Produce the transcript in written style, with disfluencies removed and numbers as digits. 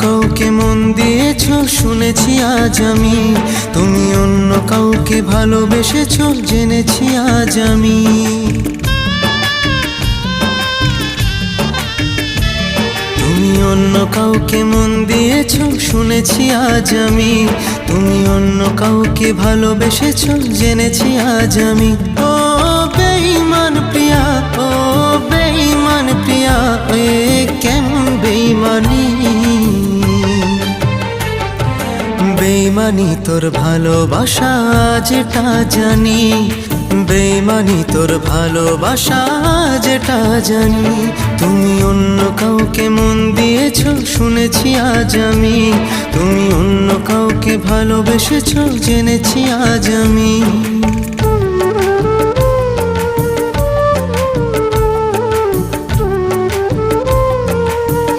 কাউকে মন দিয়েছো শুনেছি আজ আমি, তুমি অন্য কাউকে ভালোবেসেছো জেনেছি আজ আমি। তুমি অন্য কাউকে মন দিয়েছো শুনেছি আজ আমি, তুমি অন্য কাউকে ভালোবেসেছো জেনেছি আজ আমি। ও বেঈমান প্রিয়া, ও বেঈমান প্রিয়া, এ কেমন বেঈমানি। বেঈমানি তোর ভালোবাসা যেটা জানি, বেঈমানি তোর ভালোবাসা যেটা জানি। তুমি অন্য কাউকে মন দিয়েছো শুনেছি আজ আমি, তুমি অন্য কাউকে ভালোবেসেছো জেনেছি আজ আমি।